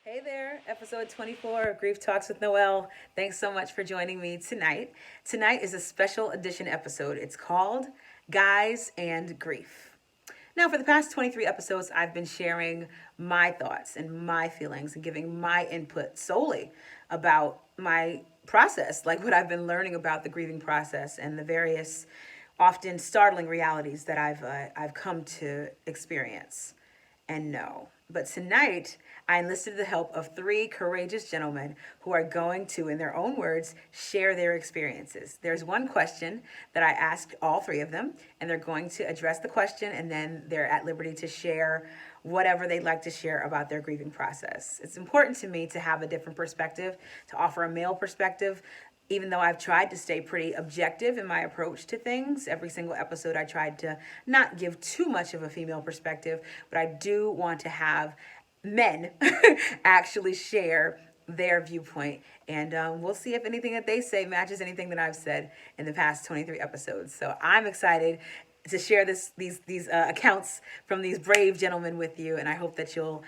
Hey there, episode 24 of Grief Talks with Noelle. Thanks so much for joining me tonight. Tonight is a special edition episode. It's called Guys and Grief. Now, for the past 23 episodes, I've been sharing my thoughts and my feelings and giving my input solely about my process, like what I've been learning about the grieving process and the various often startling realities that I've come to experience and know. But tonight, I enlisted the help of three courageous gentlemen who are going to, in their own words, share their experiences. There's one question that I asked all three of them, and they're going to address the question, and then they're at liberty to share whatever they'd like to share about their grieving process. It's important to me to have a different perspective, to offer a male perspective. Even though I've tried to stay pretty objective in my approach to things, every single episode I tried to not give too much of a female perspective, but I do want to have men actually share their viewpoint. And we'll see if anything that they say matches anything that I've said in the past 23 episodes. So I'm excited to share these accounts from these brave gentlemen with you, and I hope that you'll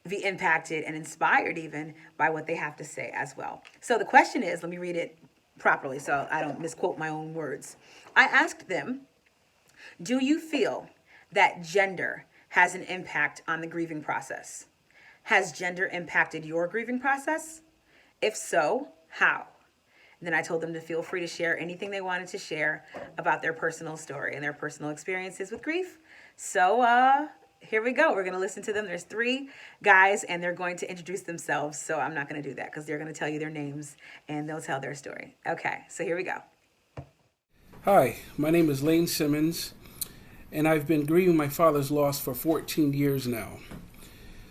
be impacted and inspired even by what they have to say as well. So the question is, let me read it properly so I don't misquote my own words. I asked them, do you feel that gender has an impact on the grieving process? Has gender impacted your grieving process? If so, how? And then I told them to feel free to share anything they wanted to share about their personal story and their personal experiences with grief. So here we go. We're going to listen to them. There's three guys, and they're going to introduce themselves. So I'm not going to do that because they're going to tell you their names, and they'll tell their story. Okay, so here we go. Hi, my name is Lane Simmons, and I've been grieving my father's loss for 14 years now.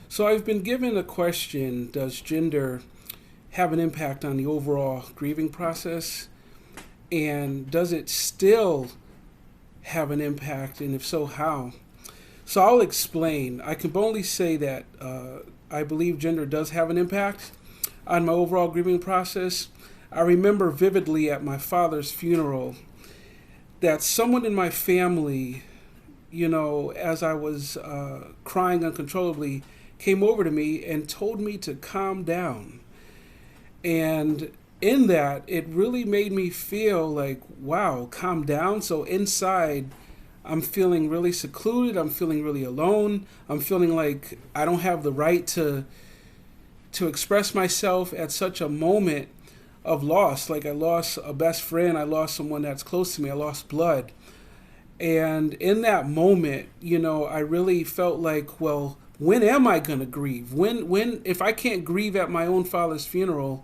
So I've been given a question, does gender have an impact on the overall grieving process? And does it still have an impact, and if so, how? So I'll explain. I can only say that I believe gender does have an impact on my overall grieving process. I remember vividly at my father's funeral that someone in my family, as I was crying uncontrollably, came over to me and told me to calm down. And in that, it really made me feel like, wow, calm down. So inside, I'm feeling really secluded. I'm feeling really alone. I'm feeling like I don't have the right to express myself at such a moment of loss. Like I lost a best friend. I lost someone that's close to me. I lost blood. And in that moment, I really felt like, well, when am I going to grieve? When, if I can't grieve at my own father's funeral,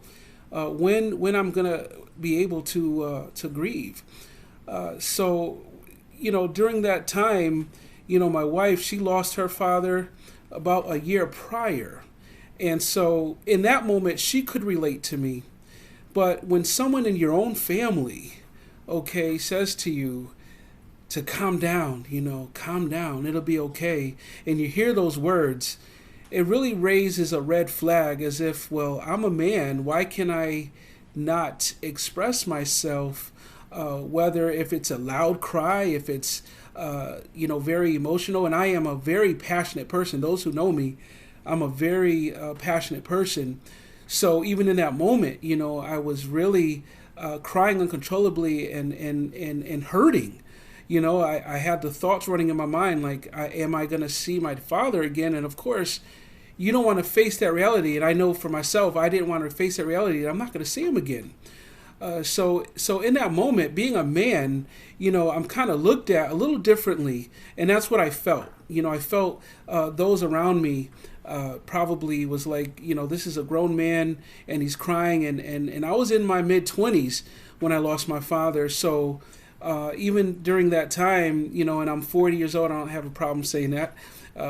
when I'm going to be able to grieve? So during that time, my wife, she lost her father about a year prior. And so in that moment, she could relate to me. But when someone in your own family, says to you to calm down, calm down, it'll be okay, and you hear those words, it really raises a red flag as if, well, I'm a man, why can I not express myself? Whether if it's a loud cry, if it's very emotional, and I am a very passionate person. Those who know me, I'm a very passionate person. So even in that moment, I was really crying uncontrollably and hurting. I had the thoughts running in my mind like, am I going to see my father again? And of course, you don't want to face that reality. And I know for myself, I didn't want to face that reality. I'm not going to see him again. So in that moment, being a man, I'm kind of looked at a little differently, and that's what I felt. I felt those around me probably was like, this is a grown man, and he's crying, and I was in my mid-20s when I lost my father. So even during that time, and I'm 40 years old, I don't have a problem saying that.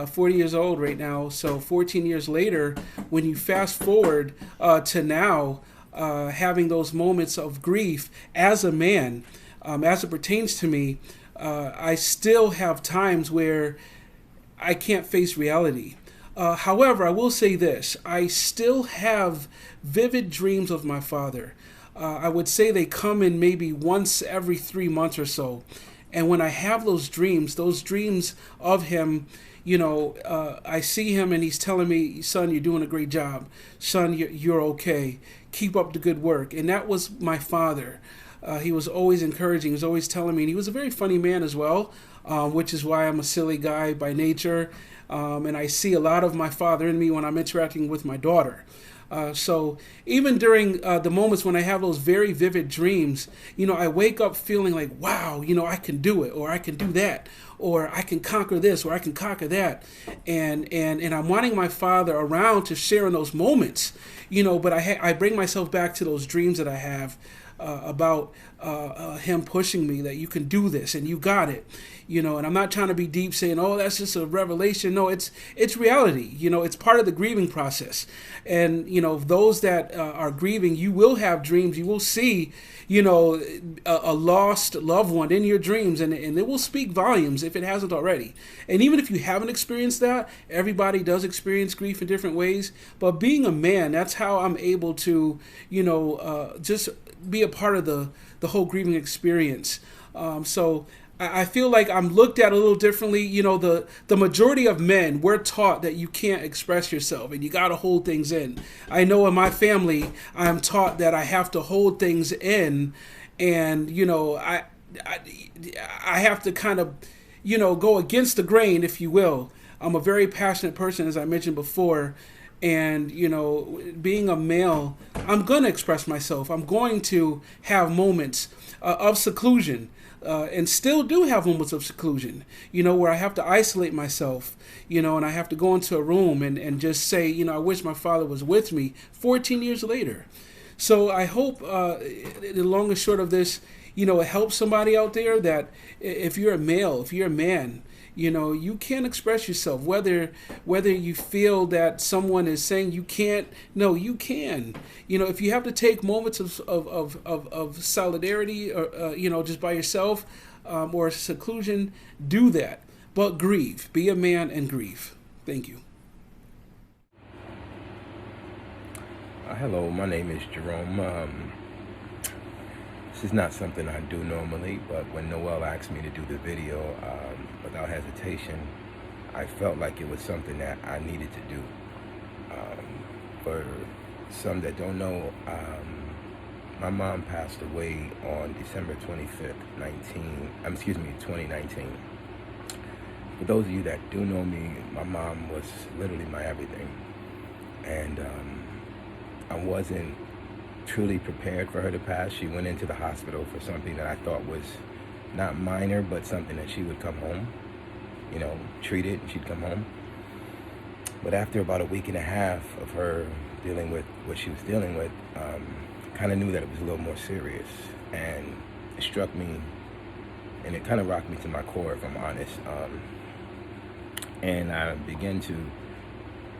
40 years old right now. So 14 years later, when you fast forward to now, having those moments of grief as a man, as it pertains to me, I still have times where I can't face reality. However, I will say this, I still have vivid dreams of my father. I would say they come in maybe once every 3 months or so. And when I have those dreams of him, I see him and he's telling me, son, you're doing a great job. Son, you're okay. Keep up the good work. And that was my father. He was always encouraging. He was always telling me. And he was a very funny man as well, which is why I'm a silly guy by nature. And I see a lot of my father in me when I'm interacting with my daughter. So even during the moments when I have those very vivid dreams, I wake up feeling like, wow, I can do it, or I can do that, or I can conquer this, or I can conquer that. And I'm wanting my father around to share in those moments, but I bring myself back to those dreams that I have about him pushing me that you can do this and you got it, and I'm not trying to be deep saying, oh, that's just a revelation. No, it's reality. It's part of the grieving process. And, those that are grieving, you will have dreams. You will see, a lost loved one in your dreams, and it will speak volumes if it hasn't already. And even if you haven't experienced that, everybody does experience grief in different ways. But being a man, that's how I'm able to, just be a part of the whole grieving experience. So I feel like I'm looked at a little differently. The majority of men, we're taught that you can't express yourself and you got to hold things in. I know in my family, I'm taught that I have to hold things in, and I have to kind of go against the grain, if you will. I'm a very passionate person, as I mentioned before. And, being a male, I'm going to express myself. I'm going to have moments of seclusion, and still do have moments of seclusion, where I have to isolate myself, and I have to go into a room and just say, I wish my father was with me 14 years later. So I hope the long and short of this, it helps somebody out there that if you're a male, if you're a man, you can express yourself, whether you feel that someone is saying you can't. No, you can. If you have to take moments of solidarity, or just by yourself, or seclusion, do that. But grieve. Be a man and grieve. Thank you. Hello, my name is Jerome. This is not something I do normally, but when Noel asked me to do the video, without hesitation, I felt like it was something that I needed to do. For some that don't know, my mom passed away on December 25th, 2019. For those of you that do know me, my mom was literally my everything. And I wasn't truly prepared for her to pass. She went into the hospital for something that I thought was not minor, but something that she would come home, treat it, and she'd come home. But after about a week and a half of her dealing with what she was dealing with, kind of knew that it was a little more serious. And it struck me, and it kind of rocked me to my core, if I'm honest. And I began to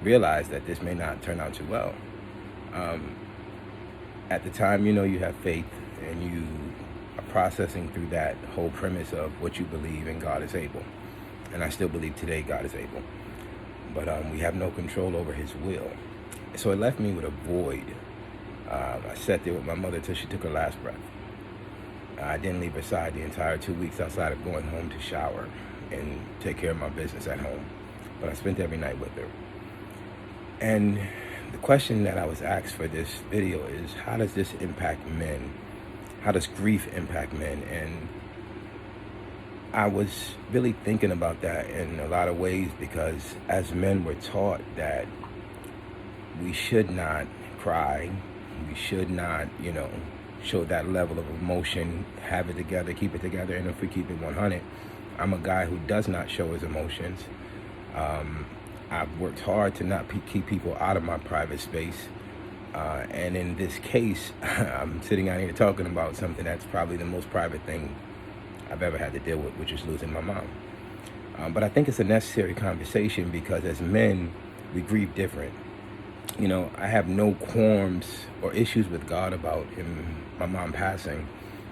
realize that this may not turn out too well. At the time, you have faith, and you are processing through that whole premise of what you believe, and God is able. And I still believe today God is able. But we have no control over his will. So it left me with a void. I sat there with my mother till she took her last breath. I didn't leave her side the entire 2 weeks outside of going home to shower and take care of my business at home. But I spent every night with her. And the question that I was asked for this video is, how does this impact men? How does grief impact men? And I was really thinking about that in a lot of ways, because as men we're taught that we should not cry, we should not, show that level of emotion, have it together, keep it together. And if we keep it 100, I'm a guy who does not show his emotions. I've worked hard to not keep people out of my private space. And in this case, I'm sitting out here talking about something that's probably the most private thing I've ever had to deal with, which is losing my mom. But I think it's a necessary conversation, because as men, we grieve different. I have no qualms or issues with God about my mom passing,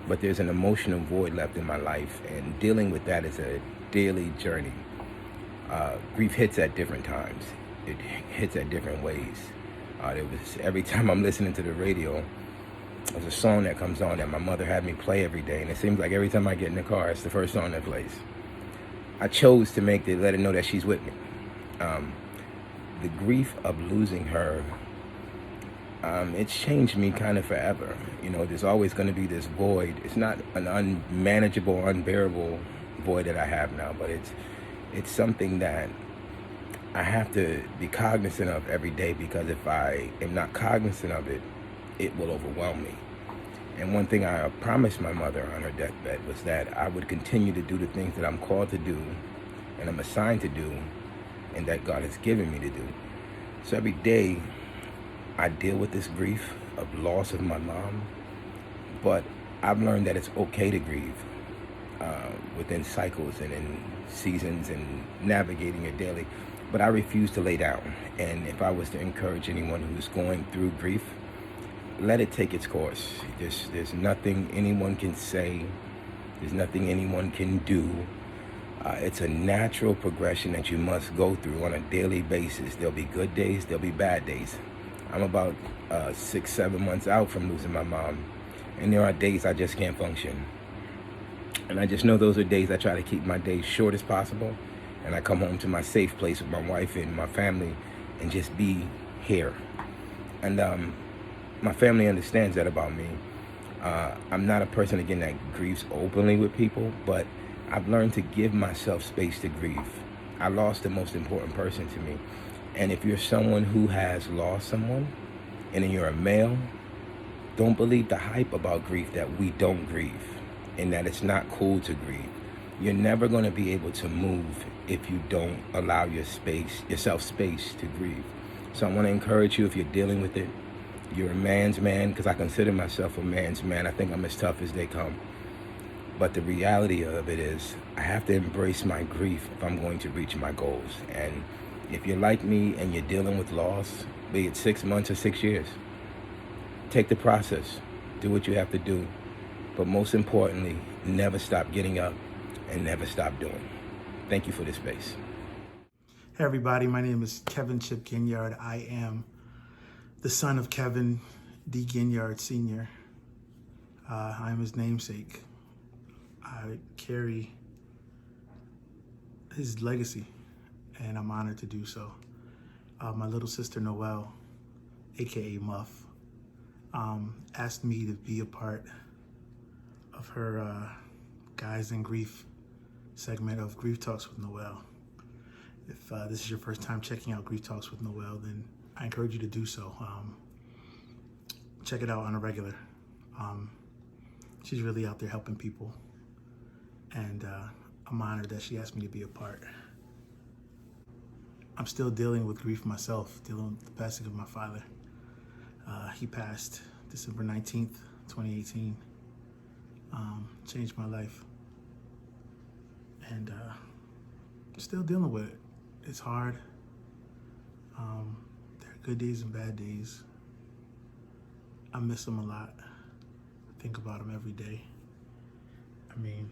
but there's an emotional void left in my life, and dealing with that is a daily journey. Grief hits at different times. It hits at different ways. Every time I'm listening to the radio, There's a song that comes on that my mother had me play every day, and it seems like every time I get in the car, it's the first song that plays. I chose to let her know that she's with me. The grief of losing her, it's changed me kind of forever. There's always going to be this void. It's not an unmanageable, unbearable void that I have now, but it's something that I have to be cognizant of every day, because if I am not cognizant of it, it will overwhelm me. And one thing I promised my mother on her deathbed was that I would continue to do the things that I'm called to do and I'm assigned to do and that God has given me to do. So every day I deal with this grief of loss of my mom, but I've learned that it's okay to grieve within cycles and in seasons and navigating it daily. But I refuse to lay down. And if I was to encourage anyone who's going through grief, let it take its course. There's nothing anyone can say. There's nothing anyone can do. It's a natural progression that you must go through on a daily basis. There'll be good days, there'll be bad days. I'm about 6-7 months out from losing my mom, and there are days I just can't function. And I just know those are days I try to keep my days short as possible, and I come home to my safe place with my wife and my family and just be here. And my family understands that about me. I'm not a person, again, that grieves openly with people, but I've learned to give myself space to grieve. I lost the most important person to me. And if you're someone who has lost someone, and then you're a male, don't believe the hype about grief that we don't grieve and that it's not cool to grieve. You're never going to be able to move if you don't allow yourself space to grieve. So I want to encourage you, if you're dealing with it, you're a man's man, because I consider myself a man's man. I think I'm as tough as they come. But the reality of it is, I have to embrace my grief if I'm going to reach my goals. And if you're like me and you're dealing with loss, be it 6 months or 6 years, take the process. Do what you have to do. But most importantly, never stop getting up and never stop doing. Thank you for this space. Hey everybody, my name is Kevin Chip Ginyard. I am the son of Kevin D. Ginyard Sr. I am his namesake. I carry his legacy, and I'm honored to do so. My little sister Noelle, aka Muff, asked me to be a part of her Guys in Grief segment of Grief Talks with Noelle. If this is your first time checking out Grief Talks with Noelle, then I encourage you to do so. Check it out on a regular. She's really out there helping people, and I'm honored that she asked me to be a part. I'm still dealing with grief myself, dealing with the passing of my father. He passed December 19th, 2018. Changed my life, and still dealing with it. It's hard. There are good days and bad days. I miss him a lot. I think about him every day. I mean,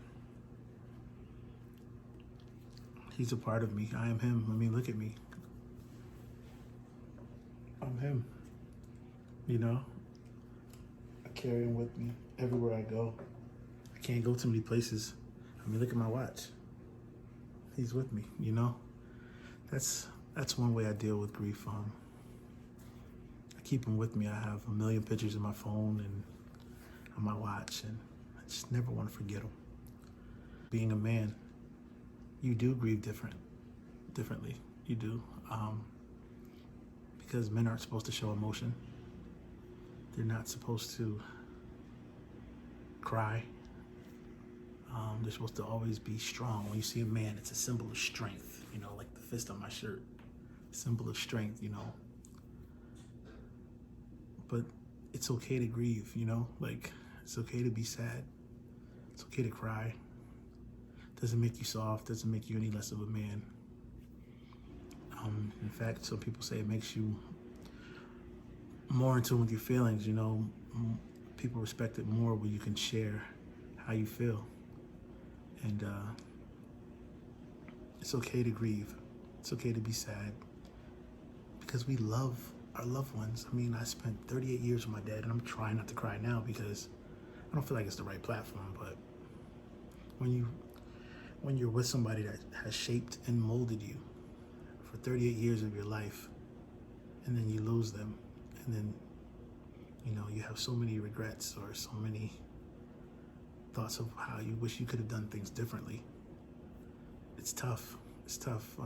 he's a part of me. I am him. I mean, look at me. I'm him. You know? I carry him with me everywhere I go. I can't go too many places. I mean, look at my watch. He's with me, you know? That's one way I deal with grief. I keep him with me. I have a million pictures in my phone and on my watch, and I just never want to forget him. Being a man, you do grieve differently. You do. Because men aren't supposed to show emotion. They're not supposed to cry. They're supposed to always be strong. When you see a man, it's a symbol of strength, you know, like the fist on my shirt. Symbol of strength, you know. But it's okay to grieve, you know? Like, it's okay to be sad. It's okay to cry. Doesn't make you soft, doesn't make you any less of a man. In fact, some people say it makes you more in tune with your feelings, you know? People respect it more when you can share how you feel. And it's okay to grieve. It's okay to be sad. Because we love our loved ones. I mean, I spent 38 years with my dad, and I'm trying not to cry now because I don't feel like it's the right platform. But when you're with somebody that has shaped and molded you for 38 years of your life, and then you lose them, and then you have so many regrets or so many thoughts of how you wish you could have done things differently. It's tough. It's tough.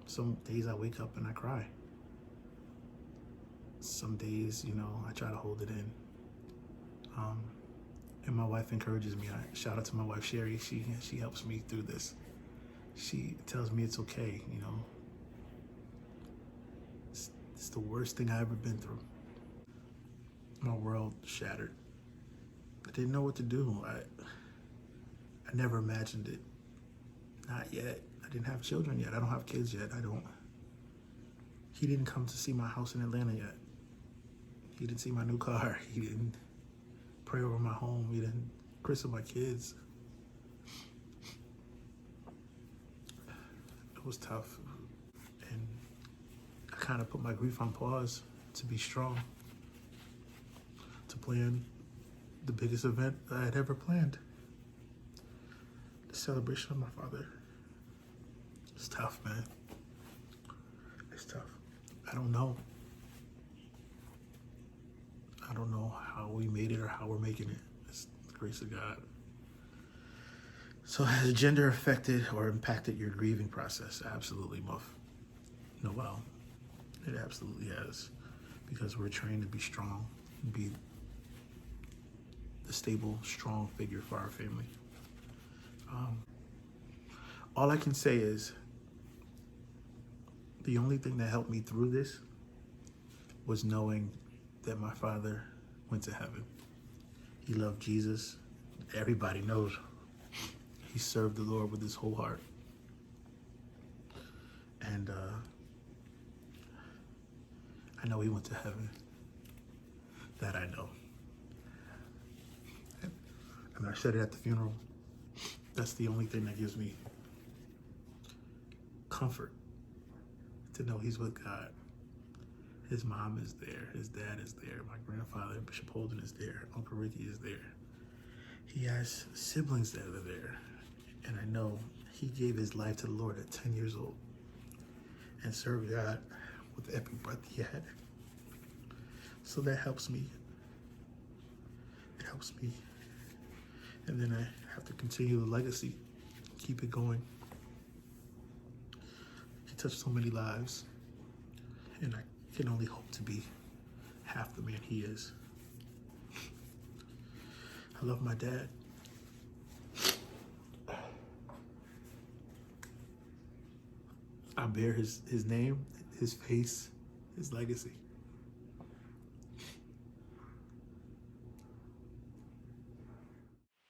Some days I wake up and I cry. Some days, I try to hold it in. And my wife encourages me. Shout out to my wife, Sherry. She helps me through this. She tells me it's okay, It's the worst thing I've ever been through. My world shattered. I didn't know what to do. I never imagined it. Not yet. I didn't have children yet. I don't have kids yet. He didn't come to see my house in Atlanta yet. He didn't see my new car. He didn't pray over my home. He didn't christen my kids. It was tough. And I kind of put my grief on pause to be strong, to plan the biggest event I had ever planned. The celebration of my father. It's tough, man. It's tough. I don't know how we made it or how we're making it. It's the grace of God. So has gender affected or impacted your grieving process? Absolutely, Muff. Noel. It absolutely has. Because we're trained to be strong, be the stable, strong figure for our family. All I can say is the only thing that helped me through this was knowing that my father went to heaven. He loved Jesus. Everybody knows he served the Lord with his whole heart. And I know he went to heaven. That I know. And I said it at the funeral. That's the only thing that gives me comfort, to know he's with God. His mom is there. His dad is there. My grandfather, Bishop Holden, is there. Uncle Ricky is there. He has siblings that are there. And I know he gave his life to the Lord at 10 years old and served God with every breath he had. So that helps me. It helps me. And then I have to continue the legacy, keep it going. He touched so many lives, and I can only hope to be half the man he is. I love my dad. I bear his name, his face, his legacy.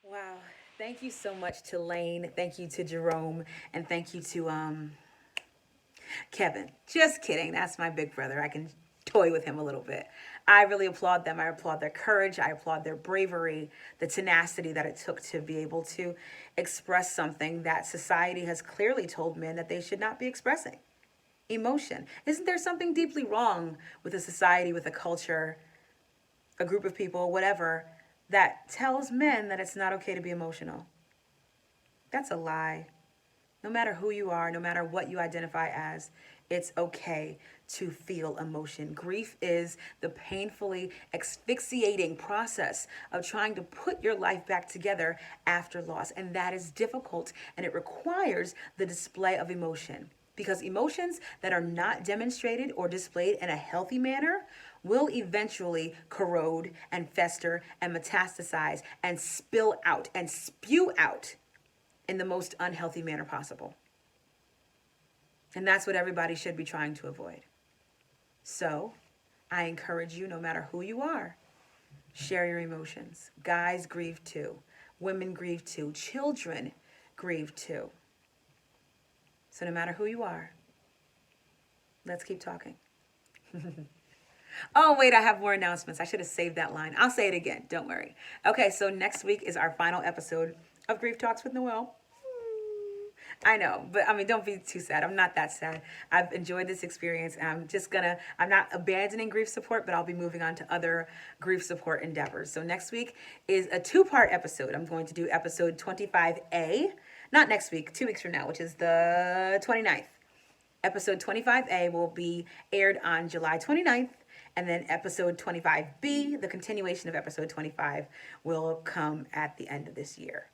Wow. Thank you so much to Lane. Thank you to Jerome. And thank you to Kevin. Just kidding. That's my big brother. I can toy with him a little bit. I really applaud them. I applaud their courage. I applaud their bravery, the tenacity that it took to be able to express something that society has clearly told men that they should not be expressing. Emotion. Isn't there something deeply wrong with a society, with a culture, a group of people, whatever, that tells men that it's not okay to be emotional? That's a lie. No matter who you are, no matter what you identify as, it's okay to feel emotion. Grief is the painfully asphyxiating process of trying to put your life back together after loss. And that is difficult, and it requires the display of emotion. Because emotions that are not demonstrated or displayed in a healthy manner will eventually corrode and fester and metastasize and spill out and spew out in the most unhealthy manner possible. And that's what everybody should be trying to avoid. So I encourage you, no matter who you are, share your emotions. Guys grieve too. Women grieve too. Children grieve too. So no matter who you are, let's keep talking. Oh, wait, I have more announcements. I should have saved that line. I'll say it again. Don't worry. Okay, so next week is our final episode of Grief Talks with Noel. I know, but I mean, don't be too sad. I'm not that sad. I've enjoyed this experience, and I'm not abandoning grief support, but I'll be moving on to other grief support endeavors. So next week is a 2-part episode. I'm going to do episode 25A, not next week, 2 weeks from now, which is the 29th. Episode 25A will be aired on July 29th, and then episode 25B, the continuation of episode 25, will come at the end of this year.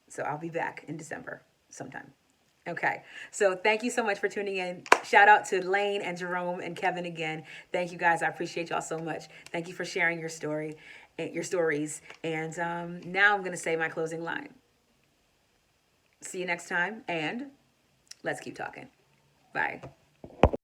So I'll be back in December sometime. Okay, so thank you so much for tuning in. Shout out to Lane and Jerome and Kevin again. Thank you guys. I appreciate y'all so much. Thank you for sharing your stories. And now I'm going to say my closing line. See you next time, and let's keep talking. Bye.